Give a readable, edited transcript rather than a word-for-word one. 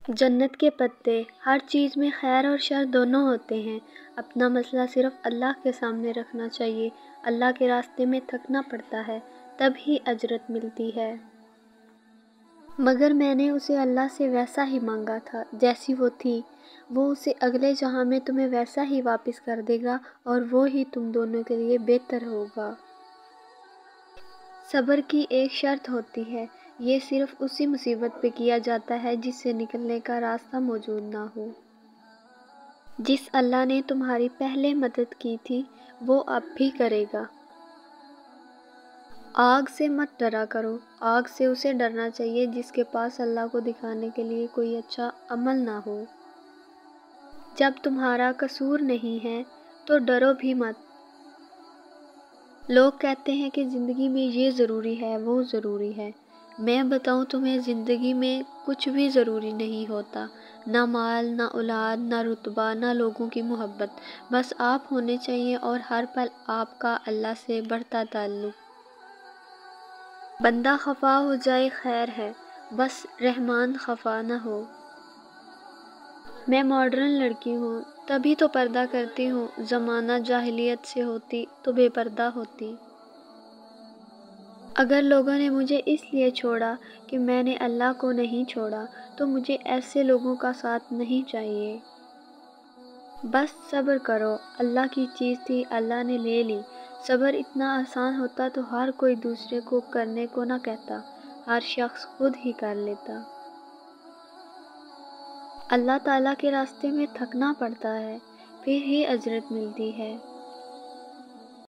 جنت کے پتے، ہر چیز میں خیر اور شر دونوں ہوتے ہیں۔ اپنا مسئلہ صرف اللہ کے سامنے رکھنا چاہیے۔ اللہ کے راستے میں تھکنا پڑتا ہے، تب ہی اجرت ملتی ہے۔ مگر میں نے اسے اللہ سے ویسا ہی مانگا تھا جیسی وہ تھی، وہ اسے اگلے جہاں میں تمہیں ویسا ہی واپس کر دے گا اور وہ ہی تم دونوں کے لیے بہتر ہوگا۔ صبر کی ایک شرط ہوتی ہے، یہ صرف اسی مصیبت پہ کیا جاتا ہے جس سے نکلنے کا راستہ موجود نہ ہو۔ جس اللہ نے تمہاری پہلے مدد کی تھی وہ اب بھی کرے گا۔ آگ سے مت ڈرا کرو، آگ سے اسے ڈرنا چاہیے جس کے پاس اللہ کو دکھانے کے لیے کوئی اچھا عمل نہ ہو۔ جب تمہارا قصور نہیں ہے تو ڈرو بھی مت۔ لوگ کہتے ہیں کہ زندگی میں یہ ضروری ہے، وہ ضروری ہے۔ میں بتاؤں تمہیں، زندگی میں کچھ بھی ضروری نہیں ہوتا، نہ مال، نہ اولاد، نہ رتبہ، نہ لوگوں کی محبت، بس آپ ہونے چاہیے اور ہر پل آپ کا اللہ سے بڑھتا تعلق۔ بندہ خفا ہو جائے خیر ہے، بس رحمان خفا نہ ہو۔ میں ماڈرن لڑکی ہوں تبھی تو پردہ کرتی ہوں، زمانہ جاہلیت سے ہوتی تو بے پردہ ہوتی۔ اگر لوگوں نے مجھے اس لیے چھوڑا کہ میں نے اللہ کو نہیں چھوڑا تو مجھے ایسے لوگوں کا ساتھ نہیں چاہیے۔ بس صبر کرو، اللہ کی چیز تھی، اللہ نے لے لی۔ صبر اتنا آسان ہوتا تو ہر کوئی دوسرے کو کرنے کو نہ کہتا، ہر شخص خود ہی کر لیتا۔ اللہ تعالیٰ کے راستے میں تھکنا پڑتا ہے، پھر ہی اجرت ملتی ہے۔